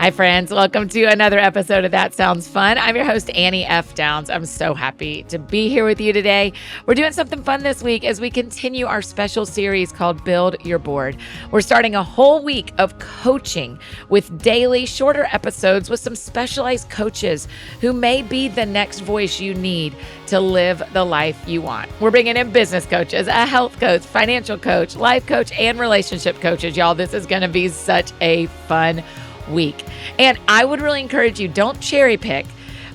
Hi, friends. Welcome to another episode of That Sounds Fun. I'm your host, Annie F. Downs. I'm so happy to be here with you today. We're doing something fun this week as we continue our special series called Build Your Board. We're starting a whole week of coaching with daily, shorter episodes with some specialized coaches who may be the next voice you need to live the life you want. We're bringing in business coaches, a health coach, financial coach, life coach, and relationship coaches. Y'all, this is going to be such a fun week. And I would really encourage you, don't cherry pick,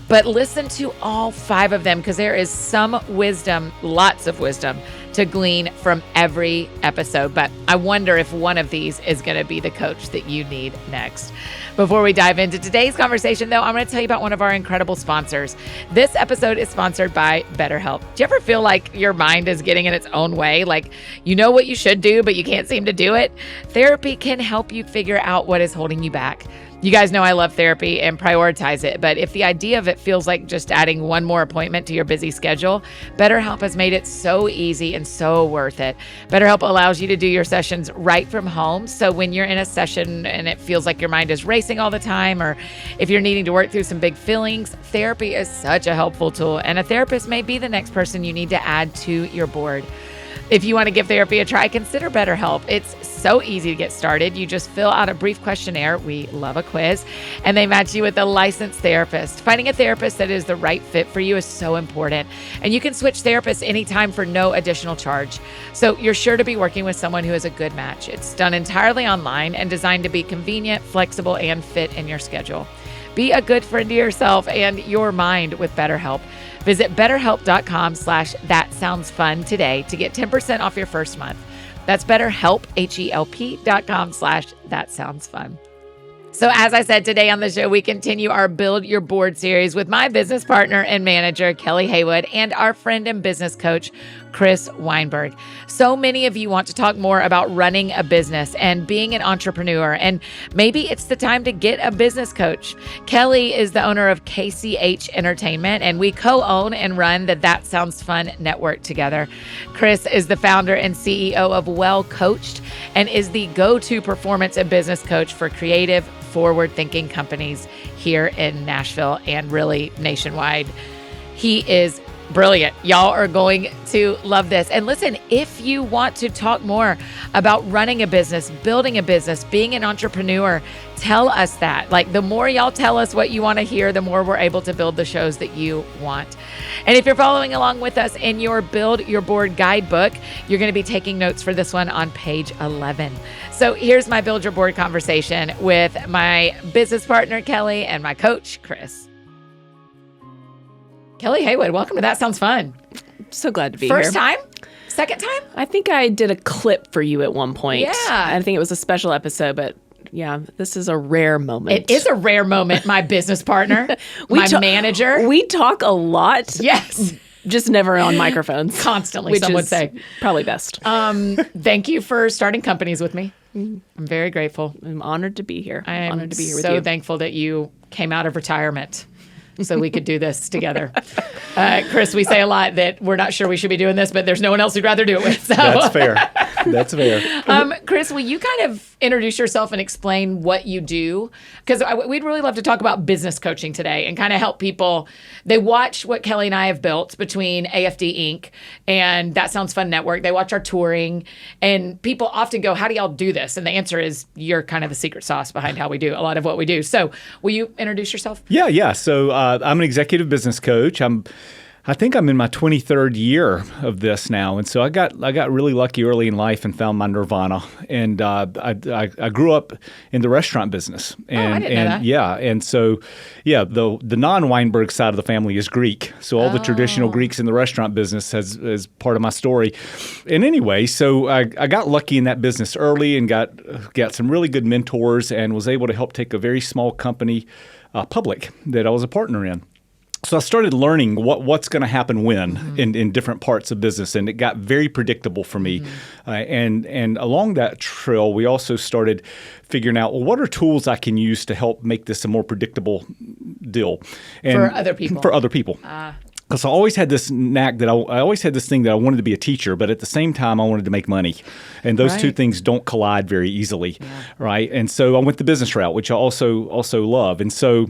but listen to all 5 of them because there is some wisdom, lots of wisdom to glean from every episode. But I wonder if one of these is going to be the coach that you need next. Before we dive into today's conversation, though, I'm going to tell you about one of our incredible sponsors. This episode is sponsored by BetterHelp. Do you ever feel like your mind is getting in its own way? Like you know what you should do, but you can't seem to do it? Therapy can help you figure out what is holding you back. You guys know I love therapy and prioritize it, but if the idea of it feels like just adding one more appointment to your busy schedule, BetterHelp has made it so easy and so worth it. BetterHelp allows you to do your sessions right from home. So when you're in a session and it feels like your mind is racing all the time, or if you're needing to work through some big feelings, therapy is such a helpful tool, and a therapist may be the next person you need to add to your board. If you want to give therapy a try, consider BetterHelp. It's so easy to get started. You just fill out a brief questionnaire. We love a quiz. And they match you with a licensed therapist. Finding a therapist that is the right fit for you is so important. And you can switch therapists anytime for no additional charge. So you're sure to be working with someone who is a good match. It's done entirely online and designed to be convenient, flexible, and fit in your schedule. Be a good friend to yourself and your mind with BetterHelp. Visit betterhelp.com/thatsoundsfun today to get 10% off your first month. That's BetterHelp, HELP.com/thatsoundsfun. So as I said today on the show, we continue our Build Your Board series with my business partner and manager, Kelli Haywood, and our friend and business coach, Chris Weinberg. So many of you want to talk more about running a business and being an entrepreneur, and maybe it's the time to get a business coach. Kelli is the owner of KCH Entertainment, and we co-own and run the That Sounds Fun network together. Chris is the founder and CEO of Well Coached and is the go-to performance and business coach for creative, forward-thinking companies here in Nashville and really nationwide. He is brilliant. Y'all are going to love this. And listen, if you want to talk more about running a business, building a business, being an entrepreneur, tell us that. Like the more y'all tell us what you want to hear, the more we're able to build the shows that you want. And if you're following along with us in your Build Your Board Guidebook, you're going to be taking notes for this one on page 11. So here's my Build Your Board conversation with my business partner, Kelli, and my coach, Chris. Kelli Haywood, welcome to That Sounds Fun. So glad to be here. First time? Second time? I think I did a clip for you at one point. Yeah. I think it was a special episode, but yeah, this is a rare moment. It is a rare moment, my business partner, manager. We talk a lot. Yes. Just never on microphones. Constantly, some would say. Probably best. Thank you for starting companies with me. I'm very grateful. I'm honored to be here. I'm honored to be here with so you. thankful that you came out of retirement so we could do this together. Chris, we say a lot that we're not sure we should be doing this, but there's no one else we'd rather do it with. So. That's fair. That's fair. Chris, will you kind of introduce yourself and explain what you do? Because we'd really love to talk about business coaching today and kind of help people. They watch what Kelli and I have built between AFD Inc. and That Sounds Fun Network. They watch our touring, and people often go, how do y'all do this? And the answer is you're kind of the secret sauce behind how we do a lot of what we do. So will you introduce yourself? Yeah. So I'm an executive business coach. I think I'm in my 23rd year of this now, and so I got really lucky early in life and found my nirvana. And I grew up in the restaurant business. And, I didn't know that. Yeah, and so the non-Weinberg side of the family is Greek, so all the traditional Greeks in the restaurant business is part of my story. And anyway, so I got lucky in that business early and got some really good mentors and was able to help take a very small company public that I was a partner in. So I started learning what's going to happen when in different parts of business, and it got very predictable for me. And along that trail, we also started figuring out, well, what are tools I can use to help make this a more predictable deal? For other people. For other people. Because I always had this knack that I always had this thing that I wanted to be a teacher, but at the same time, I wanted to make money. And those two things don't collide very easily, right? And so I went the business route, which I also love. And so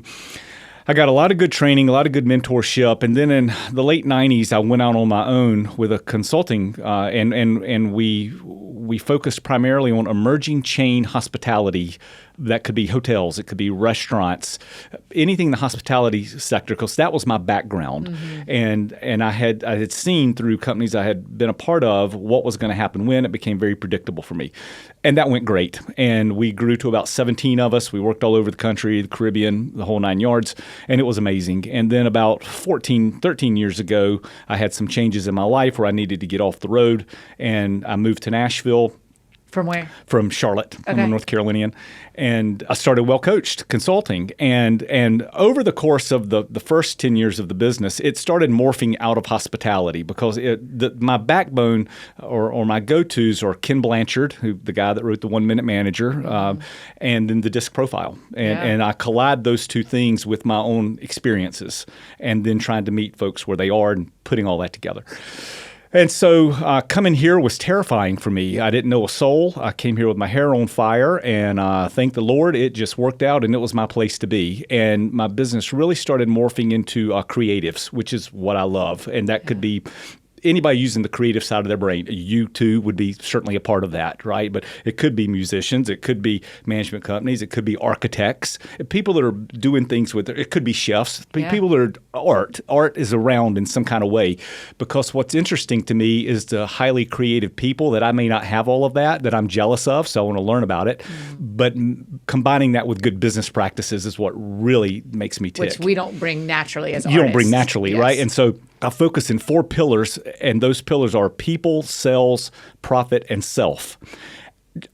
I got a lot of good training, a lot of good mentorship. And then in the late 90s, I went out on my own with a consulting, and we focused primarily on emerging chain hospitality. That could be hotels, it could be restaurants, anything in the hospitality sector, because that was my background. And I had seen through companies I had been a part of what was going to happen when. It became very predictable for me. And that went great. And we grew to about 17 of us. We worked all over the country, the Caribbean, the whole 9 yards, and it was amazing. And then about 13 years ago, I had some changes in my life where I needed to get off the road, and I moved to Nashville. From where? From Charlotte. I'm a North Carolinian. And I started Well Coached Consulting. And over the course of the first 10 years of the business, it started morphing out of hospitality because my backbone or my go-tos are Ken Blanchard, the guy that wrote the 1 Minute Manager, and then the disc profile. And I collide those two things with my own experiences and then trying to meet folks where they are and putting all that together. And so coming here was terrifying for me. I didn't know a soul. I came here with my hair on fire, and thank the Lord, it just worked out, and it was my place to be. And my business really started morphing into creatives, which is what I love. And that could be anybody using the creative side of their brain. You too would be certainly a part of that, right? But it could be musicians, it could be management companies, it could be architects, people that are doing things with it could be chefs, people that are art. Art is around in some kind of way, because what's interesting to me is the highly creative people that I may not have all of that I'm jealous of, so I want to learn about it. But combining that with good business practices is what really makes me tick. Which we don't bring naturally as you artists. don't bring naturally, right? And so I focus in 4 pillars, and those pillars are people, sales, profit, and self.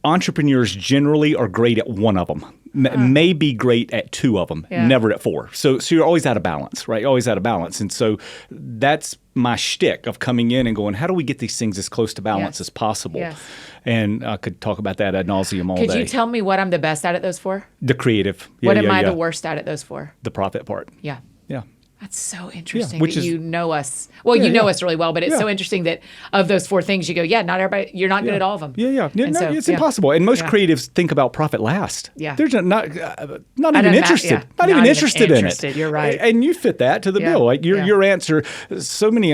Entrepreneurs generally are great at one of them, may be great at 2 of them, never at 4. So you're always out of balance, right? Always out of balance. And so that's my shtick of coming in and going, how do we get these things as close to balance as possible? And I could talk about that ad nauseum all day. Could you tell me what I'm the best at those 4? The creative. What am I the worst at those 4? The profit part. Yeah. Yeah. That's so interesting which that is, you know us. Well, you know us really well, but it's so interesting that of those 4 things you go, not everybody, you're not good at all of them. It's impossible. And most creatives think about profit last. They're just not even interested. Not even interested in it. You're right. And you fit that to the bill. Like your answer, so many,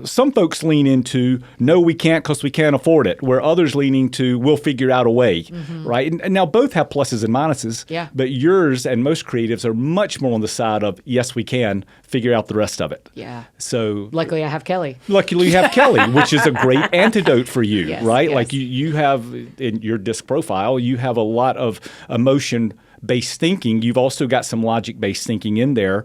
some folks lean into, no, we can't because we can't afford it, where others leaning to, we'll figure out a way, right? And now both have pluses and minuses, but yours and most creatives are much more on the side of, yes, we can. Figure out the rest of it. So luckily I have Kelli. Luckily you have Kelli, which is a great antidote for you, right? Yes. Like you have in your disc profile, you have a lot of emotion-based thinking. You've also got some logic-based thinking in there.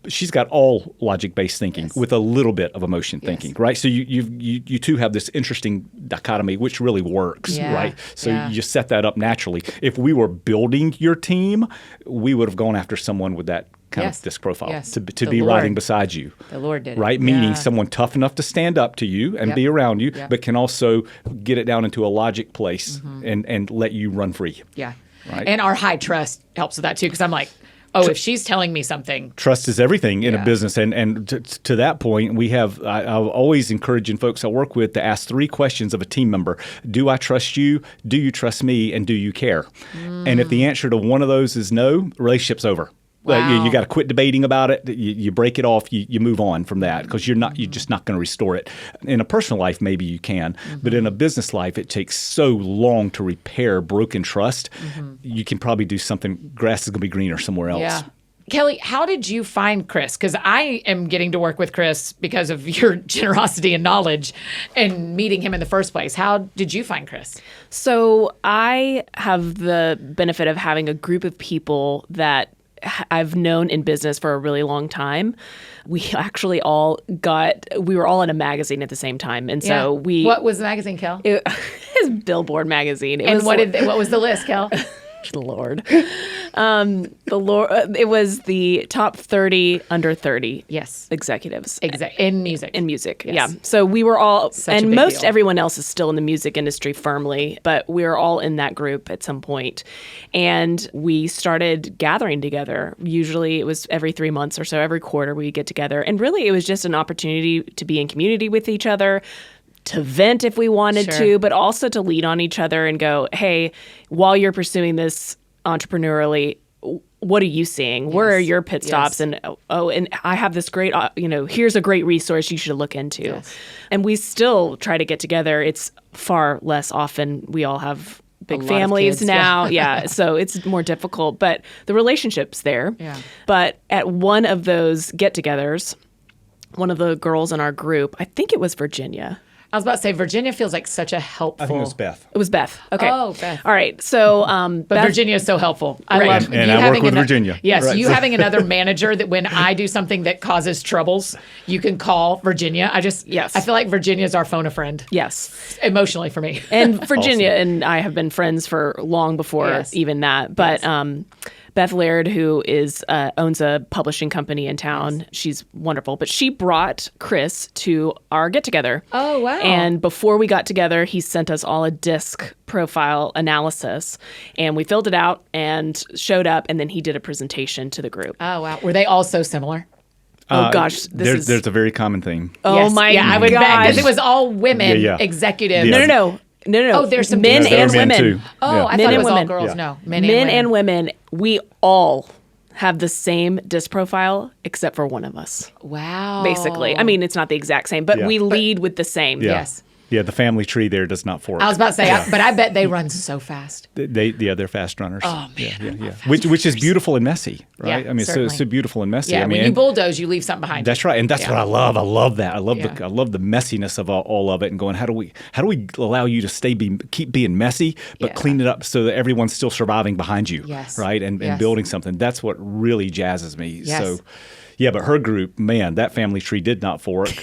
She's got all logic-based thinking with a little bit of emotion thinking, right? So you two have this interesting dichotomy, which really works, right? So you just set that up naturally. If we were building your team, we would have gone after someone with that kind of disc profile to be riding beside you. The Lord did it. Right? Meaning someone tough enough to stand up to you and be around you, but can also get it down into a logic place and let you run free. Right? And our high trust helps with that too, because I'm like, if she's telling me something. Trust is everything in a business. And to that point, I'm always encouraging folks I work with to ask 3 questions of a team member. Do I trust you? Do you trust me? And do you care? And if the answer to one of those is no, relationship's over. Wow. You got to quit debating about it. You break it off. You move on from that because you're just not going to restore it. In a personal life, maybe you can, but in a business life, it takes so long to repair broken trust. You can probably do something. Grass is going to be greener somewhere else. Yeah. Kelli, how did you find Chris? Because I am getting to work with Chris because of your generosity and knowledge and meeting him in the first place. How did you find Chris? So I have the benefit of having a group of people that I've known in business for a really long time. We actually we were all in a magazine at the same time. And so What was the magazine, Kel? It was Billboard magazine. What was the list, Kel? Lord. It was the top 30 under 30 Yes. executives In music. in music. Yes. Yeah. So we were all, Such a and big most deal. everyone else is still in the music industry firmly, but we were all in that group at some point. And we started gathering together. Usually it was every 3 months or so, every quarter we get together. And really it was just an opportunity to be in community with each other, to vent if we wanted Sure. to, but also to lean on each other and go, hey, while you're pursuing this entrepreneurially, what are you seeing? Where are your pit stops? Yes. And and I have this great, here's a great resource you should look into. Yes. And we still try to get together. It's far less often. We all have big lot of families kids, now. Yeah. So it's more difficult, but the relationship's there. Yeah. But at one of those get-togethers, one of the girls in our group, I think it was Virginia. I was about to say, Virginia feels like such a helpful. I think it was Beth. It was Beth. Okay. Oh, Beth. All right. So, But Beth, Virginia is so helpful. I Right. love And you I work having with Virginia. Yes, Right. you having another manager that when I do something that causes troubles, you can call Virginia. Yes. I feel like Virginia is our phone a friend yes. emotionally for me. And Virginia and I have been friends for long before Yes. even that. But Beth Laird, who is owns a publishing company in town, she's wonderful. But she brought Chris to our get together. Oh, wow. And before we got together, he sent us all a disc profile analysis, and we filled it out and showed up. And then he did a presentation to the group. Oh, wow. Were they all so similar? Oh gosh, this There's a very common theme. Oh Yes. my Yeah, I would bet gosh. because it was all women Yeah. executives. Yeah. No. Oh, there's some men dudes. and There are men women. too. Oh, Yeah. I Men thought it and was all women. girls. Yeah. No, Men and women. We all have the same disc profile except for one of us. Wow. Basically, I mean, it's not the exact same, but Yeah. we lead with the same. Yeah. Yes. Yeah, the family tree there does not fork. I was about to say, but I bet they run so fast. They're fast runners. Oh, man, I love fast Which is beautiful and messy, right? Yeah, I mean, certainly. so beautiful and messy. Yeah, I mean, when you and bulldoze, you leave something behind that's you. right, and that's what I love. I love that. I love Yeah. the messiness of all of it, and going, how do we allow you to keep being messy, but Yeah. clean it up so that everyone's still surviving behind you, Yes. right? And Yes. building something. That's what really jazzes me. Yes. So, yeah, but her group, man, that family tree did not fork,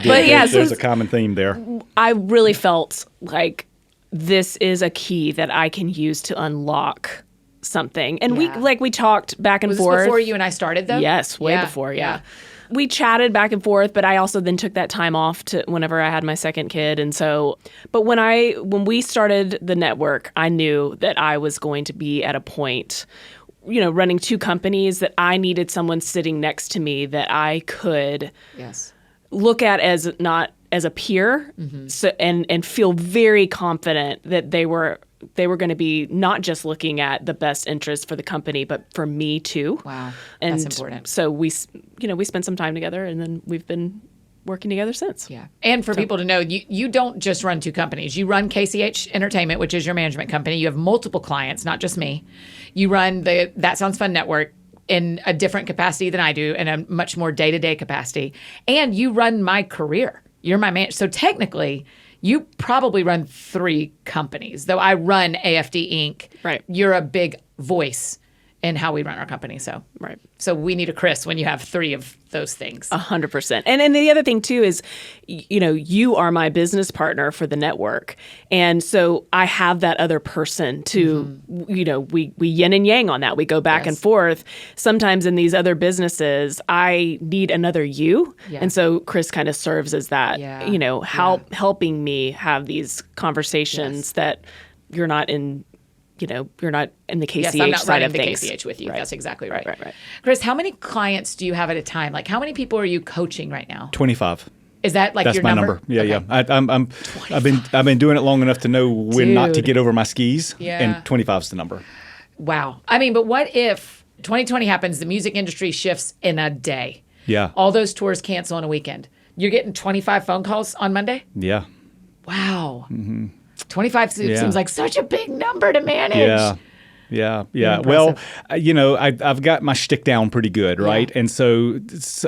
But yeah, so there's a common theme there. I really felt like this is a key that I can use to unlock something. And Yeah. we talked back and Was this forth. before you and I started, though? Yes, way before, yeah. We chatted back and forth, but I also then took that time off to whenever I had my second kid. And so, but when we started the network, I knew that I was going to be at a point, running two companies, that I needed someone sitting next to me that I could Yes. look at as not as a peer, so, and feel very confident that they were going to be not just looking at the best interest for the company, but for me too. Wow. And That's important. So we spent some time together, and then we've been working together since. Yeah. And for people to know, you don't just run two companies. You run KCH Entertainment, which is your management company. You have multiple clients, not just me. You run the That Sounds Fun network in a different capacity than I do, in a much more day-to-day capacity. And you run my career. You're my man. So technically, you probably run three companies, though I run AFD Inc. Right. You're a big voice in how we run our company. So Right. So we need a Chris when you have three of those things. 100%. And the other thing too is, you are my business partner for the network. And so I have that other person to, we yin and yang on that. We go back and Yes. forth. Sometimes in these other businesses, I need another you. Yeah. And so Chris kind of serves as that, Yeah. helping me have these conversations that you're not in the KCH Yes, I'm not side running of the things. KCH with you. Right. That's exactly right. Right. Chris, how many clients do you have at a time? Like, how many people are you coaching right now? 25. Is that like That's your my number? Yeah, Okay. yeah. I've been doing it long enough to know when not to Dude. get over my skis. Yeah. And 25 is the number. Wow. I mean, but what if 2020 happens, the music industry shifts in a day? Yeah. All those tours cancel in a weekend. You're getting 25 phone calls on Monday? Yeah. Wow. 25 Yeah. seems like such a big number to manage. Yeah. Yeah. You're Well, impressive. I've got my shtick down pretty good, right? And so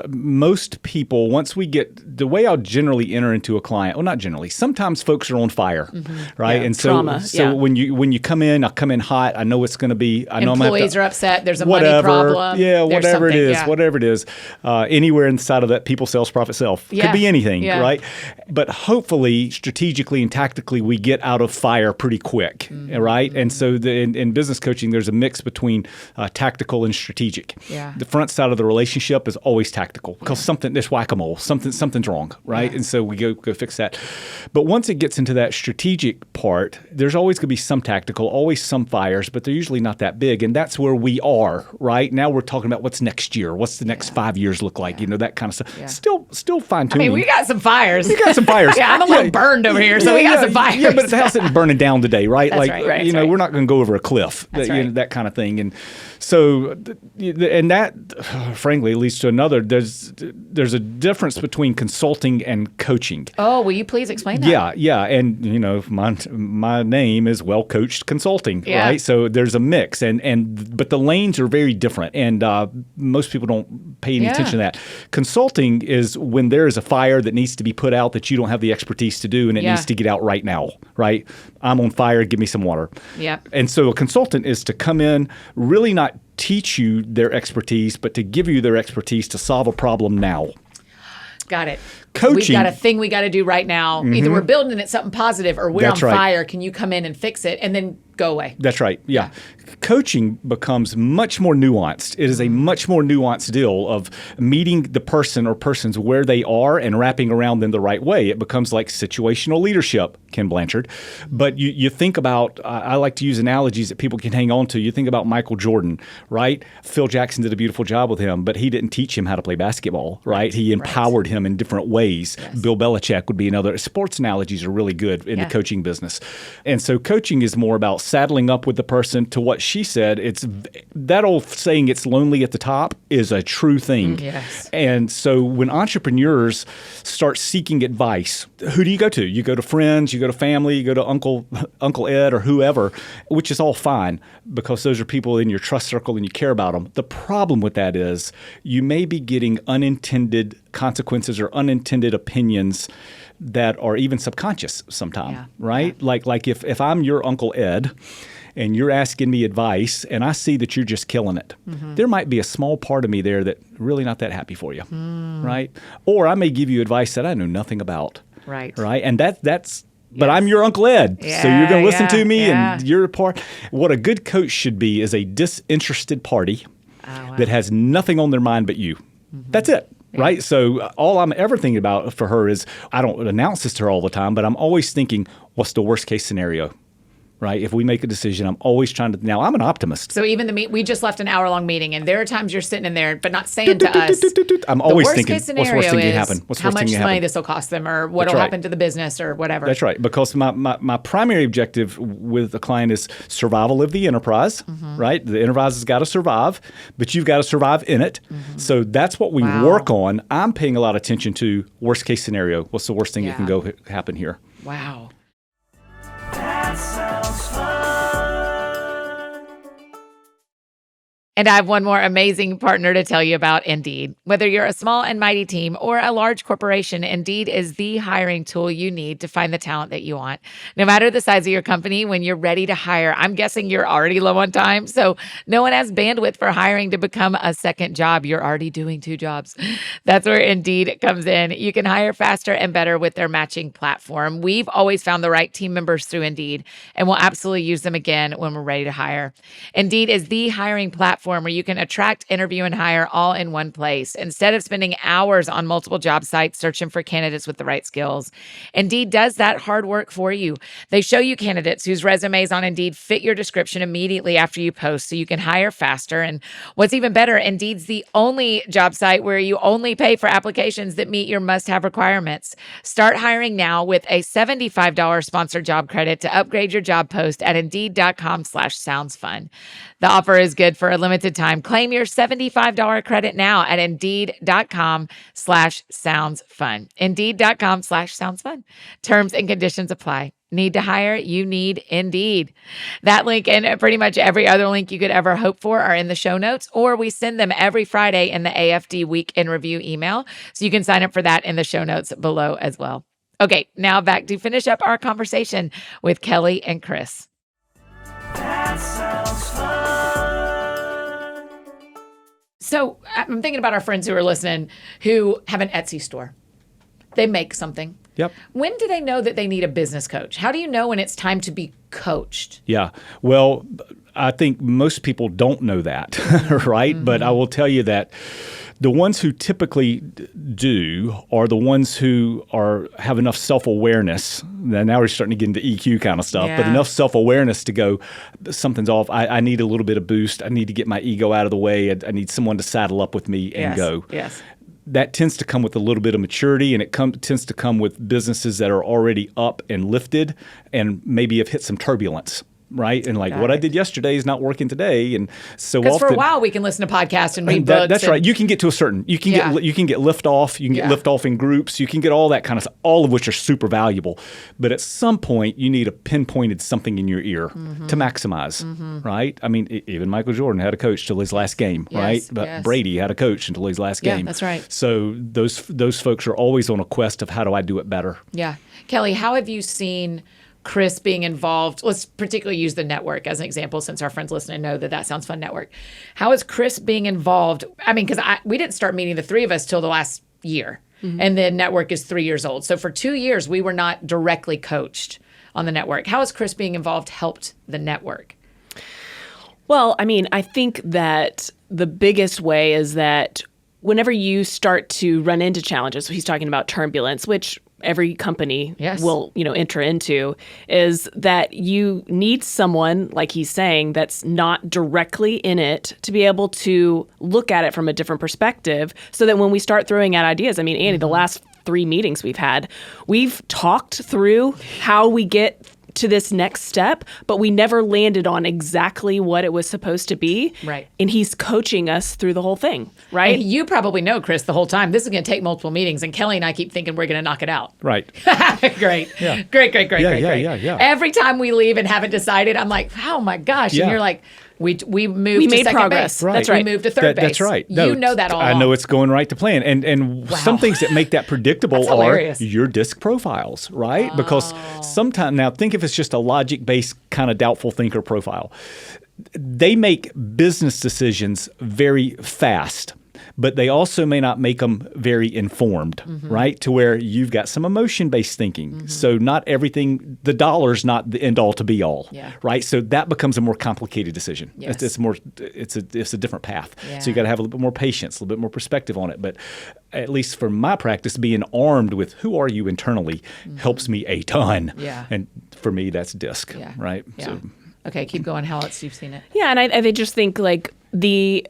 most people, once we get the way I'll generally enter into a client, well, not generally. Sometimes folks are on fire, right? Yeah. And so, Trauma, yeah. when you come in, I'll come in hot. I know it's going to be. I know Employees are upset. There's a whatever, money problem. yeah, There's whatever it something, is, yeah. whatever it is, anywhere inside of that people, sales, profit, self Yeah. could be anything, Yeah. right? But hopefully, strategically and tactically, we get out of fire pretty quick, right? And so in business coaching, there's a mix between tactical and strategic. Yeah. The front side of the relationship is always tactical because there's whack-a-mole, something's wrong, right? Yeah. And so we go fix that. But once it gets into that strategic part, there's always going to be some tactical, always some fires, but they're usually not that big, and that's where we are, right? Now we're talking about what's next year, what's the next 5 years look like, that kind of stuff. Yeah. Still fine I tuning. mean, we got some fires. We got some fires. Yeah, I'm a little burned over here, so we got some fires. Yeah, but the house isn't burning down today, right? That's like, right, that's right. we're not going to go over a cliff, That's right. that kind of thing. And so, and that, frankly, leads to another. There's a difference between consulting and coaching. Oh, will you please explain that? Yeah, and my name is Well Coached Consulting, Yeah. right? So there's a mix, but the lanes are very different, and most people don't pay any attention to that. Consulting is when there is a fire that needs to be put out that you don't have the expertise to do, and it Yeah. needs to get out right now, right? I'm on fire, give me some water. Yeah. And so a consultant is to come in, really not teach you their expertise, but to give you their expertise to solve a problem now. Got it. Coaching. We've got a thing we got to do right now. Either we're building it something positive or we're That's on right. fire. Can you come in and fix it and then go away? That's right. Yeah. Coaching becomes much more nuanced. It is a much more nuanced deal of meeting the person or persons where they are and wrapping around them the right way. It becomes like situational leadership, Ken Blanchard. But you think about, I like to use analogies that people can hang on to. You think about Michael Jordan, right? Phil Jackson did a beautiful job with him, but he didn't teach him how to play basketball, right? He empowered him in different ways. Yes. Bill Belichick would be another. Sports analogies are really good in the coaching business. And so coaching is more about saddling up with the person to what she said. It's that old saying, it's lonely at the top, is a true thing. Yes. And so when entrepreneurs start seeking advice, who do you go to? You go to friends, you go to family, you go to Uncle Ed or whoever, which is all fine because those are people in your trust circle and you care about them. The problem with that is you may be getting unintended consequences or unintended opinions that are even subconscious sometimes, right? Yeah. Like if I'm your Uncle Ed and you're asking me advice and I see that you're just killing it, there might be a small part of me there that really not that happy for you, right? Or I may give you advice that I know nothing about, right? And that's but I'm your Uncle Ed, so you're going to listen to me and you're a part. What a good coach should be is a disinterested party that has nothing on their mind but you. That's it. Right. So all I'm ever thinking about for her is, I don't announce this to her all the time, but I'm always thinking, what's the worst case scenario? Right. If we make a decision, I'm always trying to. Now I'm an optimist. So even we just left an hour-long meeting, and there are times you're sitting in there, but not saying to us. I'm always thinking, what's the worst thing scenario can happen? What's how worst thing much can money happen? this will cost them, or what will happen to the business, or whatever. That's right. Because my primary objective with the client is survival of the enterprise. Right. The enterprise has got to survive, but you've got to survive in it. So that's what we work on. I'm paying a lot of attention to worst case scenario. What's the worst thing that can go happen here? Wow. That sounds fun. And I have one more amazing partner to tell you about, Indeed. Whether you're a small and mighty team or a large corporation, Indeed is the hiring tool you need to find the talent that you want. No matter the size of your company, when you're ready to hire, I'm guessing you're already low on time, so no one has bandwidth for hiring to become a second job. You're already doing 2 jobs. That's where Indeed comes in. You can hire faster and better with their matching platform. We've always found the right team members through Indeed, and we'll absolutely use them again when we're ready to hire. Indeed is the hiring platform where you can attract, interview, and hire all in one place. Instead of spending hours on multiple job sites searching for candidates with the right skills, Indeed does that hard work for you. They show you candidates whose resumes on Indeed fit your description immediately after you post, so you can hire faster. And what's even better, Indeed's the only job site where you only pay for applications that meet your must-have requirements. Start hiring now with a $75 sponsored job credit to upgrade your job post at Indeed.com/soundsfun. The offer is good for a limited time. Claim your $75 credit now at Indeed.com/soundsfun. Indeed.com/soundsfun. Terms and conditions apply. Need to hire? You need Indeed. That link and pretty much every other link you could ever hope for are in the show notes, or we send them every Friday in the AFD Week in Review email. So you can sign up for that in the show notes below as well. Okay, now back to finish up our conversation with Kelli and Chris. That sounds fun. So I'm thinking about our friends who are listening who have an Etsy store. They make something. Yep. When do they know that they need a business coach? How do you know when it's time to be coached? Yeah. Well, I think most people don't know that, right? But I will tell you that the ones who typically do are the ones who have enough self-awareness. Now we're starting to get into EQ kind of stuff, but enough self-awareness to go, something's off. I need a little bit of boost. I need to get my ego out of the way. I need someone to saddle up with me and go. Yes. That tends to come with a little bit of maturity, and it tends to come with businesses that are already up and lifted and maybe have hit some turbulence, right? And like what I did yesterday is not working today. And so Because often, for a while we can listen to podcasts and read books. That's right. You can get to a certain, you can get lift off, you can get lift off in groups, you can get all that kind of stuff, all of which are super valuable. But at some point you need a pinpointed something in your ear to maximize, right? I mean, even Michael Jordan had a coach till his last game, right? But Brady had a coach until his last game. That's right. So those folks are always on a quest of how do I do it better? Yeah. Kelli, how have you seen Chris being involved? Let's particularly use the network as an example, since our friends listening know that sounds fun network. How is Chris being involved? I mean, because we didn't start meeting the three of us till the last year. And the network is 3 years old. So for 2 years, we were not directly coached on the network. How has Chris being involved helped the network? Well, I mean, I think that the biggest way is that whenever you start to run into challenges, so he's talking about turbulence, which every company will, enter into, is that you need someone, like he's saying, that's not directly in it to be able to look at it from a different perspective, so that when we start throwing out ideas, I mean, Annie, the last 3 meetings we've had, we've talked through how we get to this next step, but we never landed on exactly what it was supposed to be. Right. And he's coaching us through the whole thing, right? And you probably know, Chris, the whole time, this is going to take multiple meetings, and Kelli and I keep thinking we're going to knock it out. Right. Great. Yeah. Great. Yeah. Every time we leave and haven't decided, I'm like, oh my gosh. Yeah. And you're like, we moved We to made second progress. base. Right. That's right. We moved to third base. That's right. You know that all I along. know it's going right to plan. And some things that make that predictable That's are hilarious. your disc profiles, right? Because sometimes, now think if it's just a logic-based kind of doubtful thinker profile. They make business decisions very fast, but they also may not make them very informed, right? To where you've got some emotion-based thinking. So not everything, the dollar's not the end-all to be-all, right? So that becomes a more complicated decision. Yes. It's a different path. Yeah. So you got to have a little bit more patience, a little bit more perspective on it. But at least for my practice, being armed with who are you internally helps me a ton. Yeah. And for me, that's DISC, right? Yeah. So, Okay, keep going. How else you've seen it? Yeah, and I just think like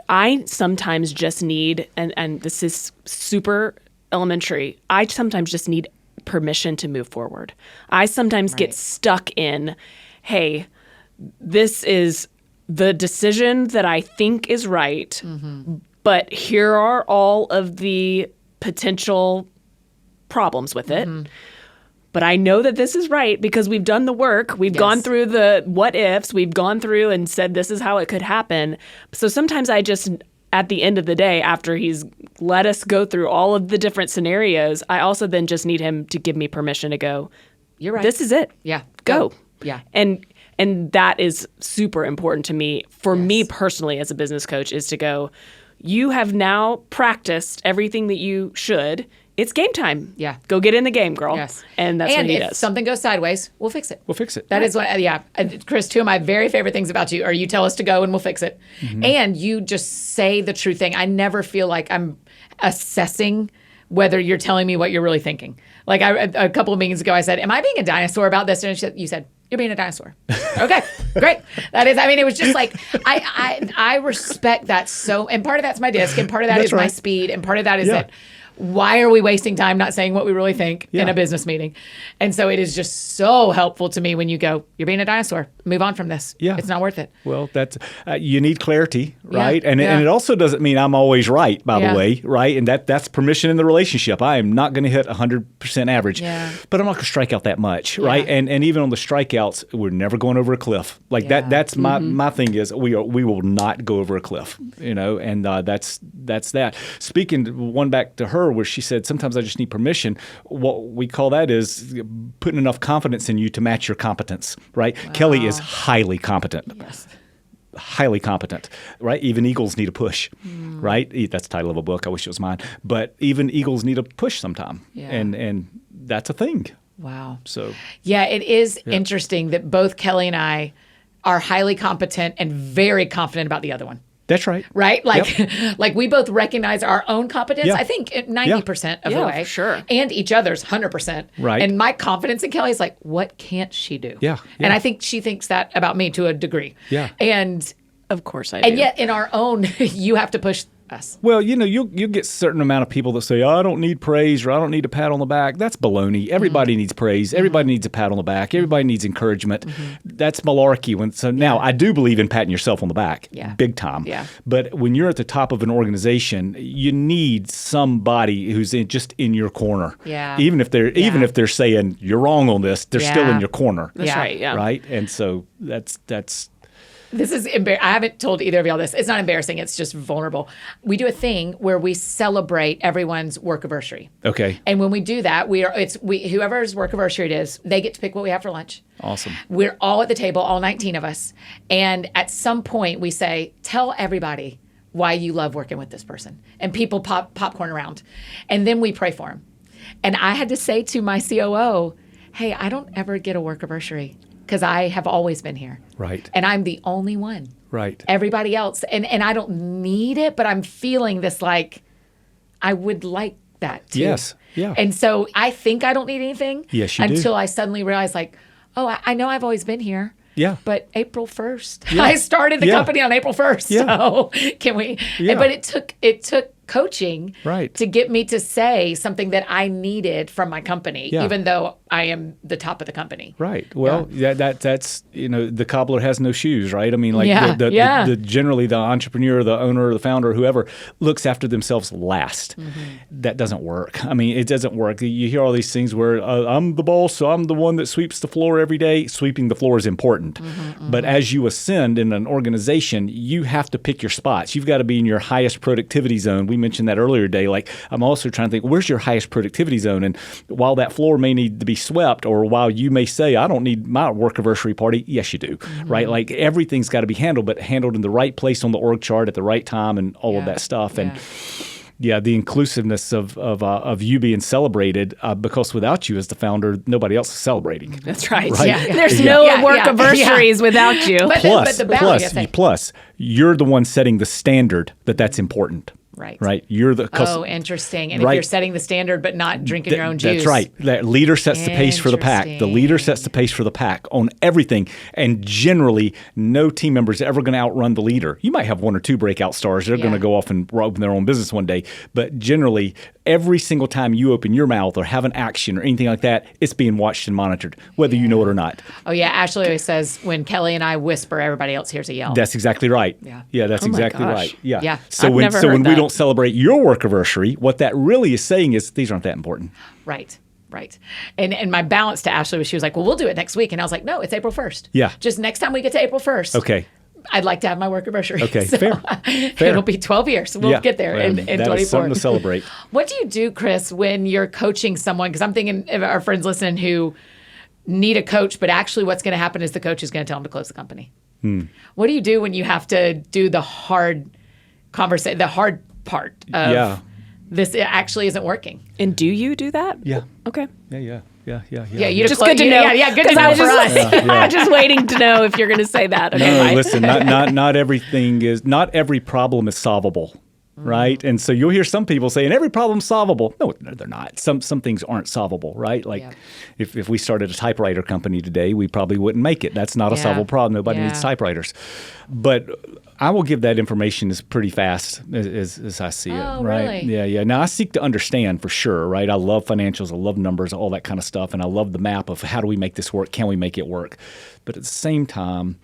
I sometimes just need, and this is super elementary, I sometimes just need permission to move forward. I sometimes get stuck in, hey, this is the decision that I think is right, but here are all of the potential problems with it. But I know that this is right because we've done the work. We've gone through the what ifs. We've gone through and said this is how it could happen. So sometimes I just, at the end of the day, after he's let us go through all of the different scenarios, I also then just need him to give me permission to go, You're right. this is it. Yeah. Go. Yeah. And that is super important to me, for me personally as a business coach, is to go, you have now practiced everything that you should. It's game time. Yeah. Go get in the game, girl. Yes. And that's what he if does. something goes sideways, we'll fix it. we'll fix it. That is what, And Chris, two of my very favorite things about you are you tell us to go and we'll fix it. And you just say the true thing. I never feel like I'm assessing whether you're telling me what you're really thinking. Like a couple of meetings ago, I said, am I being a dinosaur about this? And you said, you're being a dinosaur. Okay, great. That is, I mean, it was just like, I respect that so, and part of that's my disc, and part of that is my speed, and part of that is that why are we wasting time not saying what we really think in Yeah. a business meeting? And so it is just so helpful to me when you go, you're being a dinosaur. Move on from this. Yeah. It's not worth it. Well, that's you need clarity, right? And yeah. it also doesn't mean I'm always right, by Yeah. the way, right? And that's permission in the relationship. I am not going to hit 100% average, Yeah. but I'm not going to strike out that much, right? And even on the strikeouts, we're never going over a cliff. Like Yeah. that's my thing is we will not go over a cliff, and that's that. Speaking one back to her where she said sometimes I just need permission. What we call that is putting enough confidence in you to match your competence, right? Kelly is highly competent. Yes. Highly competent, right? Even eagles need a push, right? That's the title of a book. I wish it was mine. But even eagles need a push sometime, Yeah. and that's a thing. Wow. So Yeah, it is interesting that both Kelly and I are highly competent and very confident about the other one. that's right. Right? Like, like we both recognize our own competence. Yeah. I think 90% of the Yeah, way. for sure. And each other's 100%. Right. And my confidence in Kelly is like, what can't she do? Yeah, And yeah. I think she thinks that about me to a degree. Yeah. And Of course I do. and yet in our own, you have to push us. Well, you'll get a certain amount of people that say, I don't need praise or I don't need a pat on the back. That's baloney. Everybody needs praise. Everybody needs a pat on the back. Everybody needs encouragement. That's malarkey. Now, I do believe in patting yourself on the back, Yeah. big time. Yeah. But when you're at the top of an organization, you need somebody who's just in your corner. Yeah. Even if they're saying you're wrong on this, they're still Yeah. in your corner. That's Yeah. right. Yeah. Right? And so that's This is I haven't told either of y'all this. It's not embarrassing. It's just vulnerable. We do a thing where we celebrate everyone's work anniversary. okay. And when we do that, whoever's work anniversary it is, they get to pick what we have for lunch. Awesome. We're all at the table, all 19 of us. And at some point we say, tell everybody why you love working with this person. And people pop popcorn around. And then we pray for them. And I had to say to my COO, hey, I don't ever get a work anniversary because I have always been here. Right. And I'm the only one. Right. Everybody else. And I don't need it, but I'm feeling this like, I would like that too. Yes. Yeah. And so I think I don't need anything. Yes, you do. until I suddenly realize like, oh, I know I've always been here. Yeah. But April 1st, Yeah. I started the Yeah. company on April 1st. Yeah. So can we, Yeah. but it took coaching Right. to get me to say something that I needed from my company, Yeah. even though I am the top of the company. Right. Well, that's the cobbler has no shoes, right? I mean, like Yeah, yeah. the generally the entrepreneur, the owner, the founder, whoever looks after themselves last. That doesn't work. I mean, it doesn't work. You hear all these things where I'm the boss, so I'm the one that sweeps the floor every day. Sweeping the floor is important, but as you ascend in an organization, you have to pick your spots. You've got to be in your highest productivity zone. We mentioned that earlier today. Like, I'm also trying to think, where's your highest productivity zone? And while that floor may need to be swept, or while you may say, I don't need my work anniversary party, yes, you do, right? Like, everything's got to be handled, but handled in the right place on the org chart at the right time and all of Yeah. that stuff. And Yeah. the inclusiveness of you being celebrated, because without you as the founder, nobody else is celebrating. That's right. Right. Yeah. There's Yeah. no Yeah, work yeah, anniversaries without you. But the boundary, I think. plus, you're the one setting the standard that's important. Right. Right. You're the Oh, interesting. And Right. if you're setting the standard but not drinking your own juice. That's right. That leader sets the pace for the pack. The leader sets the pace for the pack on everything. And generally, no team member is ever going to outrun the leader. You might have one or two breakout stars. They're going to go off and open their own business one day. But generally, every single time you open your mouth or have an action or anything like that, it's being watched and monitored, whether you know it or not. Oh, yeah. Ashley always says when Kelly and I whisper, everybody else hears a yell. That's exactly right. Yeah. Yeah, that's Oh my exactly gosh. right. Yeah. Yeah. So I've when never heard we that. don't celebrate your work anniversary, what that really is saying is these aren't that important. Right. Right. And my balance to Ashley was she was like, well, we'll do it next week. And I was like, no, it's April 1st. Yeah. Just next time we get to April 1st. Okay. I'd like to have my work anniversary. Okay, So, fair. It'll be 12 years. We'll get there Well, in that 24. is something to celebrate. What do you do, Chris, when you're coaching someone? Because I'm thinking of our friends listening who need a coach, but actually what's going to happen is the coach is going to tell them to close the company. What do you do when you have to do the hard conversation, the hard part of Yeah. this actually isn't working? And do you do that? Yeah. Okay. Yeah. Yeah, you Just good to know. Yeah, good to 'Cause know I for was us. I'm just waiting to know if you're going to say that. Okay, No, fine. listen, not everything is, not every problem is solvable. right? And so you'll hear some people saying every problem's solvable. No, they're not. Some things aren't solvable, right? Like if we started a typewriter company today, we probably wouldn't make it. That's not a solvable problem. Nobody needs typewriters. But I will give that information as pretty fast as I see it, right? Really? Yeah. Now, I seek to understand for sure, right? I love financials. I love numbers, all that kind of stuff. And I love the map of how do we make this work? Can we make it work? But at the same time,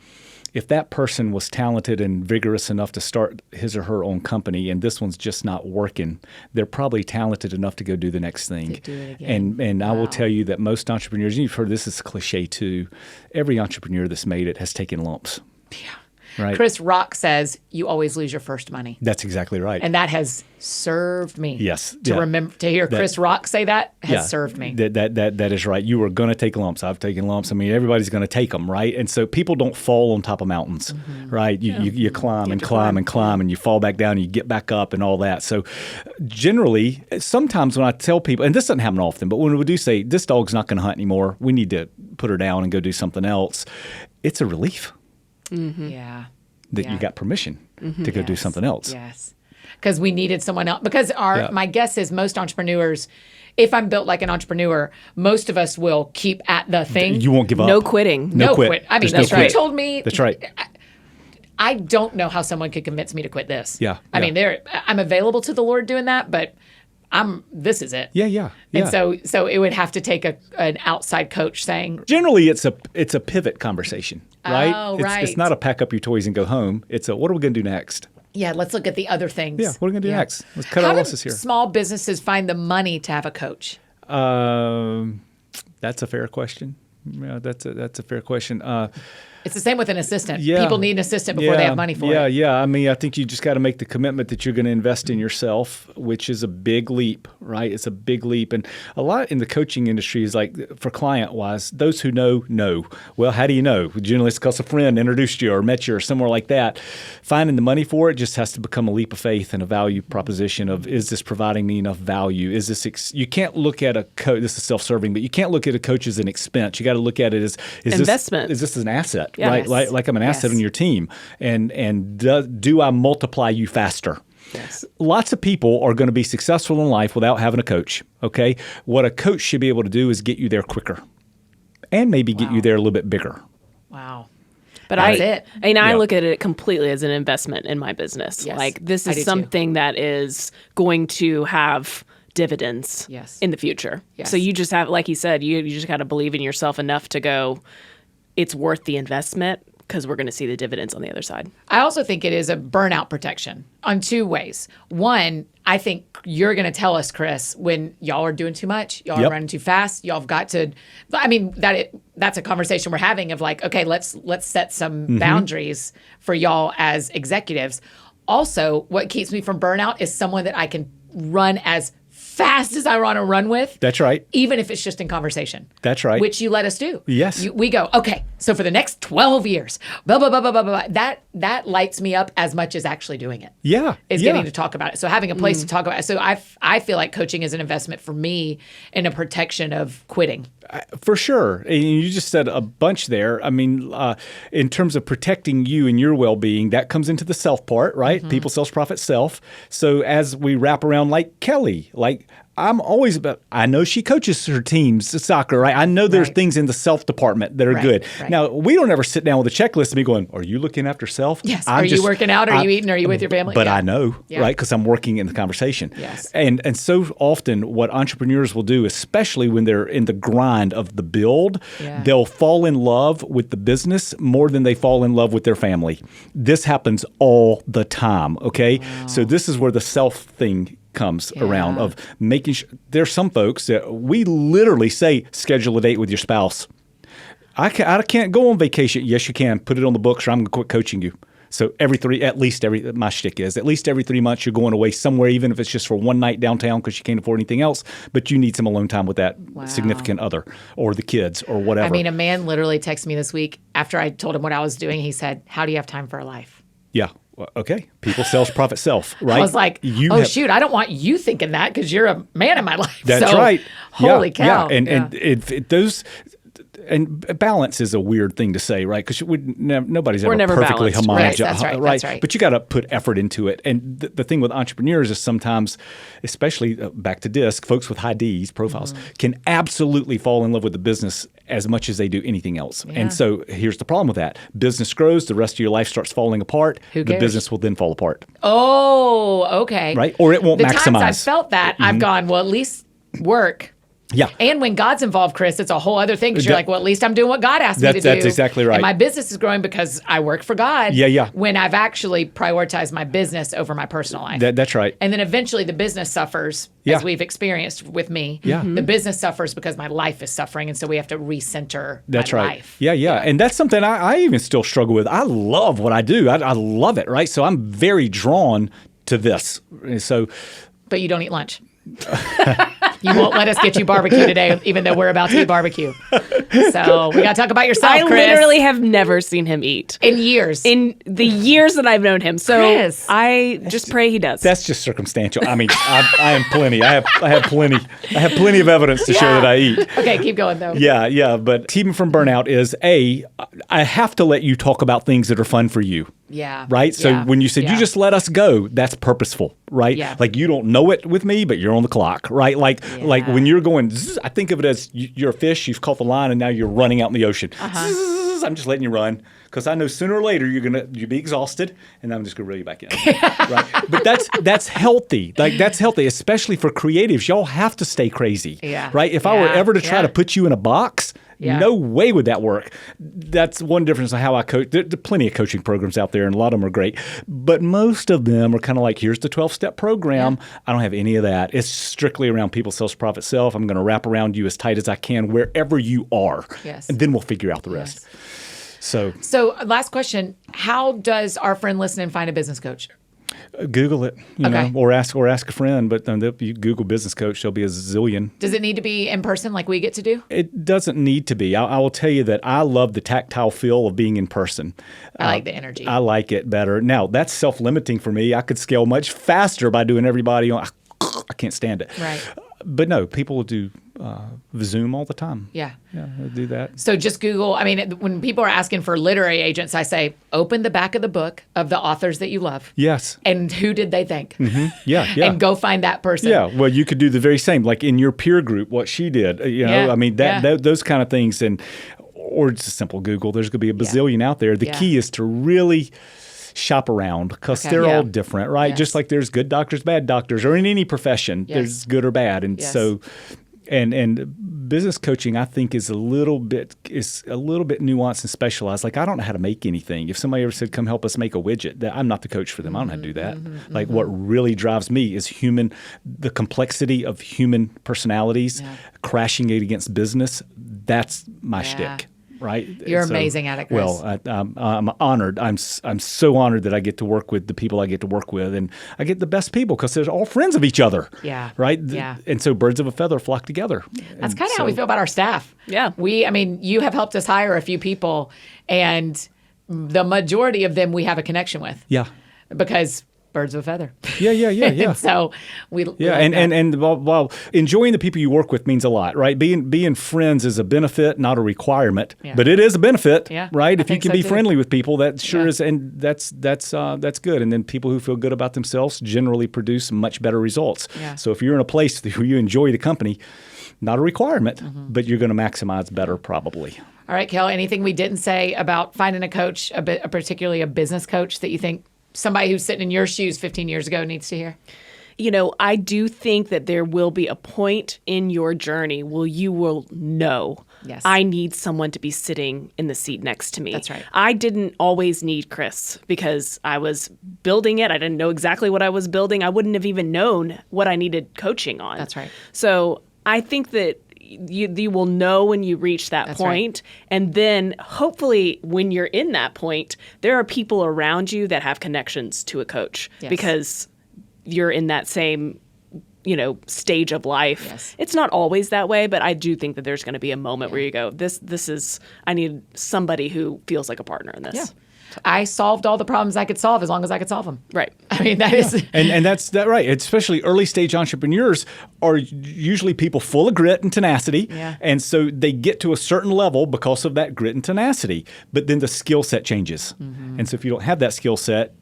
if that person was talented and vigorous enough to start his or her own company and this one's just not working, they're probably talented enough to go do the next thing. To do it again. And I will tell you that most entrepreneurs, and you've heard this is a cliche too, every entrepreneur that's made it has taken lumps. Yeah. Right? Chris Rock says you always lose your first money. That's exactly right. And that has served me. Yes. To remember, to hear Chris Rock say that has served me. That is right. You are going to take lumps. I've taken lumps. I mean, everybody's going to take them, right? And so people don't fall on top of mountains, right? You climb and climb and climb and you fall back down and you get back up and all that. So generally, sometimes when I tell people, and this doesn't happen often, but when we do say, this dog's not going to hunt anymore, we need to put her down and go do something else, it's a relief. Yeah. That you got permission to go do something else. Yes. Because we needed someone else. Because my guess is most entrepreneurs, if I'm built like an entrepreneur, most of us will keep at the thing. You won't give up. No quitting. No quit. quit. I mean, There's no you quit. told me. That's right. I don't know how someone could convince me to quit this. Yeah, I yeah. mean, I'm available to the Lord doing that, but this is it. Yeah. And so it would have to take an outside coach saying, Generally, it's a pivot conversation, right? Oh, It's right. not a pack up your toys and go home. It's a what are we going to do next? yeah, let's look at the other things. Yeah, what are we going to do next? Let's cut How our do losses here. small businesses find the money to have a coach? That's a fair question. Yeah, that's a fair question. It's the same with an assistant. Yeah. People need an assistant before they have money for it. Yeah. I mean, I think you just got to make the commitment that you're going to invest in yourself, which is a big leap, right? It's a big leap. And a lot in the coaching industry is like, for client-wise, those who know. Well, how do you know? Generally, it's because a friend introduced you or met you or somewhere like that. Finding the money for it just has to become a leap of faith and a value proposition of, is this providing me enough value? Is this you can't look at a coach, this is self-serving, but you can't look at a coach as an expense. You got to look at it as, investment. Is this an asset? Yeah. Right, Yes. like I'm an asset Yes. on your team, and do I multiply you faster? Yes. Lots of people are going to be successful in life without having a coach. Okay, what a coach should be able to do is get you there quicker, and maybe get you there a little bit bigger. Wow. But That's I it. I Yeah. look at it completely as an investment in my business. Yes, Like this I do is too. something that is going to have dividends Yes. in the future. Yes. So you just have, like you said, you just got to believe in yourself enough to go, it's worth the investment because we're going to see the dividends on the other side. I also think it is a burnout protection on two ways. One, I think you're going to tell us, Chris, when y'all are doing too much, y'all are Yep. running too fast, y'all have got to. I mean, that's a conversation we're having of like, okay, let's set some boundaries for y'all as executives. Also, what keeps me from burnout is someone that I can run as fast as I want to run with. That's right. Even if it's just in conversation. That's right. Which you let us do. Yes. We go, okay, so for the next 12 years, blah, blah, blah, blah, blah, blah. That lights me up as much as actually doing it. Yeah, Is yeah. getting to talk about it. So having a place to talk about it. So I feel like coaching is an investment for me in a protection of quitting. For sure. And you just said a bunch there. I mean, in terms of protecting you and your well-being, that comes into the self part, right? People, self, profit, self. So as we wrap around like Kelli, like I'm always about, I know she coaches her teams soccer, right? I know there's Right. things in the self department that are Right, good. right. Now, we don't ever sit down with a checklist and be going, are you looking after self? Yes. I'm Are you working out? Are you eating? Are you with your family? But Yeah. I know, Yeah. right? Because I'm working in the conversation. Yes. And so often what entrepreneurs will do, especially when they're in the grind of the build, Yeah. they'll fall in love with the business more than they fall in love with their family. This happens all the time, okay? So this is where the self thing comes around of making sure. There's some folks that we literally say, schedule a date with your spouse. I can't go on vacation. Yes, you can. Put it on the books or I'm going to quit coaching you. So my shtick is, at least every 3 months you're going away somewhere, even if it's just for one night downtown because you can't afford anything else, but you need some alone time with that significant other or the kids or whatever. I mean, a man literally texted me this week after I told him what I was doing. He said, how do you have time for a life? Yeah. Well, okay. People, self, profit, self, right? I was like, shoot, I don't want you thinking that because you're a man in my life. That's So, right. Holy cow. Yeah. And those, and balance is a weird thing to say, right? Because nobody's ever never perfectly balanced, homogeneous, right? That's right. But you got to put effort into it. And the thing with entrepreneurs is sometimes, especially back to DISC, folks with high D's profiles can absolutely fall in love with the business as much as they do anything else. Yeah. And so here's the problem with that. Business grows, the rest of your life starts falling apart. Who The cares? business will then fall apart. Oh, okay. Right? Or it won't the maximize. times I've felt that, I've gone, well, at least work. Yeah. And when God's involved, Chris, it's a whole other thing because you're That- like, well, at least I'm doing what God asked me to do. That's exactly right. And my business is growing because I work for God. Yeah. When I've actually prioritized my business over my personal life. That's right. And then eventually the business suffers, Yeah. as we've experienced with me. Yeah. The business suffers because my life is suffering. And so we have to recenter That's my right. life. Yeah. And that's something I even still struggle with. I love what I do. I love it, right? So I'm very drawn to this. So But you don't eat lunch. You won't let us get you barbecue today, even though we're about to eat barbecue. So we got to talk about yourself, I Chris. literally have never seen him eat In years. in the years that I've known him. So Chris. I just pray he does. that's just circumstantial. I mean, I am plenty. I have plenty of evidence to show that I eat. Okay, keep going, though. Yeah. But keeping from burnout is I have to let you talk about things that are fun for you. Yeah. Right? So Yeah. when you said Yeah. you just let us go, that's purposeful, right? Yeah. Like you don't know it with me, but you're on the clock, right? Like when you're going, zzz, I think of it as you're a fish, you've caught the line, and now you're running out in the ocean. Zzz, I'm just letting you run because I know sooner or later you'll be exhausted, and I'm just gonna reel you back in. Right? But that's healthy. Like that's healthy, especially for creatives. Y'all have to stay crazy. Yeah. Right? If I were Yeah. ever to try Yeah. to put you in a box. Yeah. No way would that work. That's one difference in how I coach. There are plenty of coaching programs out there, and a lot of them are great. But most of them are kind of like, here's the 12-step program. I don't have any of that. It's strictly around people, self, profit, self. I'm going to wrap around you as tight as I can wherever you are. Yes. And then we'll figure out the rest. So last question. How does our friend listening find a business coach? Google it, Okay. or ask a friend. But if you Google business coach, there'll be a zillion. Does it need to be in person like we get to do? It doesn't need to be. I will tell you that I love the tactile feel of being in person. I like the energy. I like it better. Now, that's self-limiting for me. I could scale much faster by doing everybody on. I can't stand it. Right. But no, people do Zoom all the time. Yeah. Yeah, they do that. So just Google. I mean, when people are asking for literary agents, I say, open the back of the book of the authors that you love. Yes. And who did they think? Yeah. And go find that person. Yeah, well, you could do the very same, like in your peer group, what she did. Yeah, I mean, yeah. those kind of things, or just a simple Google. There's going to be a bazillion out there. The key is to really shop around because Okay. they're Yeah. all different, right? Yes. Just like there's good doctors, bad doctors, or in any profession, Yes. there's good or bad, and Yes. so. And business coaching, I think, is a little bit nuanced and specialized. Like I don't know how to make anything. If somebody ever said, "Come help us make a widget," I'm not the coach for them. I don't know how to do that. Like what really drives me is the complexity of human personalities, crashing it against business. That's my shtick. Right? You're And so, amazing at it, Chris. Well, I'm honored. I'm so honored that I get to work with the people I get to work with, and I get the best people because they're all friends of each other. Yeah. Right. Yeah. And so birds of a feather flock together. That's And kind of how we feel about our staff. Yeah. You have helped us hire a few people, and the majority of them we have a connection with. Yeah. Because birds of a feather. Yeah. And so we Yeah, like that. and while enjoying the people you work with means a lot, right? Being friends is a benefit, not a requirement, but it is a benefit, Yeah, right? I If you think can so be too. friendly with people, that sure Yeah. is, and that's good. And then people who feel good about themselves generally produce much better results. Yeah. So if you're in a place where you enjoy the company, not a requirement, Mm-hmm. but you're going to maximize better probably. All right, Kel, anything we didn't say about finding a coach, particularly a business coach, that you think somebody who's sitting in your shoes 15 years ago needs to hear? I do think that there will be a point in your journey where you will know, Yes. I need someone to be sitting in the seat next to me. That's right. I didn't always need Chris because I was building it. I didn't know exactly what I was building. I wouldn't have even known what I needed coaching on. That's right. So I think that you will know when you reach that That's point. And then hopefully when you're in that point, there are people around you that have connections to a coach Yes. because you're in that same, stage of life. Yes. It's not always that way, but I do think that there's going to be a moment where you go, I need somebody who feels like a partner in this. Yeah. I solved all the problems I could solve as long as I could solve them. Right. I mean, that is. And that's that right. Especially early stage entrepreneurs are usually people full of grit and tenacity. Yeah. And so they get to a certain level because of that grit and tenacity. But then the skill set changes. And so if you don't have that skill set,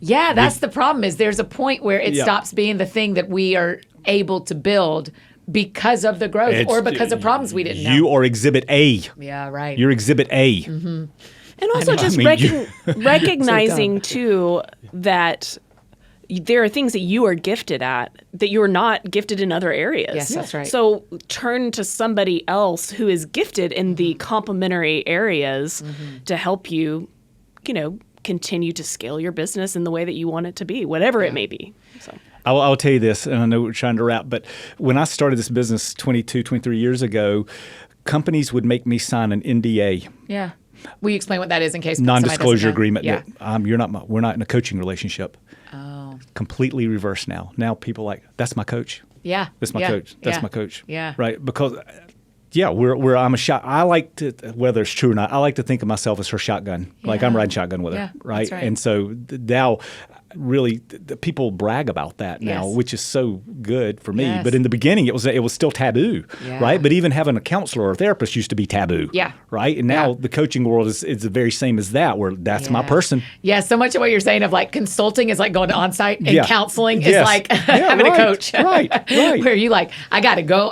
That's the problem is there's a point where it Yeah. stops being the thing that we are able to build because of the growth or because of problems we didn't know. You are exhibit A. Yeah, right. You're exhibit A. And also just you- recognizing too that there are things that you are gifted at that you're not gifted in other areas. Yes, that's right. So turn to somebody else who is gifted in the complementary areas to help you, continue to scale your business in the way that you want it to be, whatever it may be. So. I'll tell you this, and I know we're trying to wrap, but when I started this business 22, 23 years ago, companies would make me sign an NDA. Yeah. Will you explain what that is in case somebody doesn't Non-disclosure know? agreement. Yeah. That we're not in a coaching relationship. Oh. Completely reversed now. Now people are like, that's my coach. Yeah. That's my Yeah. coach. That's Yeah. my coach. Yeah. Right. Because I'm a shot. I like to, whether it's true or not, I like to think of myself as her shotgun. Like Yeah. I'm riding shotgun with her. Yeah, Right? that's right. And so now really people brag about that now, Yes. which is so good for me. Yes. But in the beginning it was still taboo. Yeah. Right. But even having a counselor or a therapist used to be taboo. Yeah. Right. And now Yeah. the coaching world is the very same as that, where that's my Yeah. person. Yeah, so much of what you're saying of like consulting is like going to on-site and Yeah. counseling is Yes. like Yeah, having right, a coach. right. Where you like, I got to go.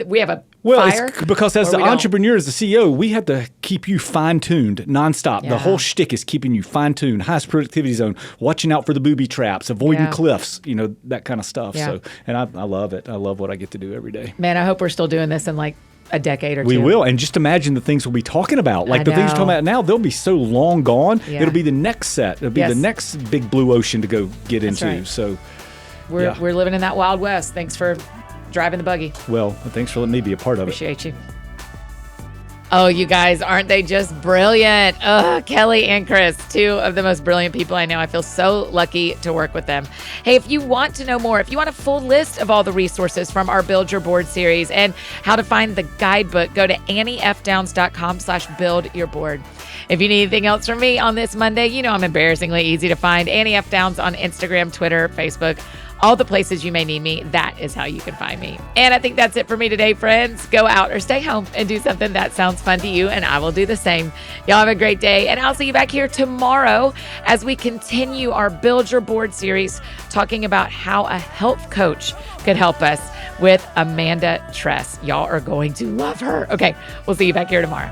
We have a Well, fire. it's because as or the we don't. entrepreneur, as the CEO, we have to keep you fine-tuned nonstop. Yeah. The whole shtick is keeping you fine-tuned, highest productivity zone, watching out for the booby traps, avoiding Yeah. cliffs, that kind of stuff. Yeah. So, and I love it. I love what I get to do every day. Man, I hope we're still doing this in like a decade or two. We will. And just imagine the things we'll be talking about. Like I the things we're know. talking about now, they'll be so long gone. Yeah. It'll be the next set. It'll be Yes. the next big blue ocean to go get into. right. So, We're Yeah. living in that Wild West. Thanks for driving the buggy. well, thanks for letting me be a part of it. Appreciate you. Oh, you guys, aren't they just brilliant? Kelli and Chris, two of the most brilliant people I know. I feel so lucky to work with them. Hey, if you want to know more, if you want a full list of all the resources from our Build Your Board series and how to find the guidebook, go to anniefdowns.com/buildyourboard. If you need anything else from me on this Monday, I'm embarrassingly easy to find. Annie F. Downs on Instagram, Twitter, Facebook. All the places you may need me, that is how you can find me. And I think that's it for me today, friends. Go out or stay home and do something that sounds fun to you, and I will do the same. Y'all have a great day, and I'll see you back here tomorrow as we continue our Build Your Board series, talking about how a health coach could help us with Amanda Tress. Y'all are going to love her. Okay, we'll see you back here tomorrow.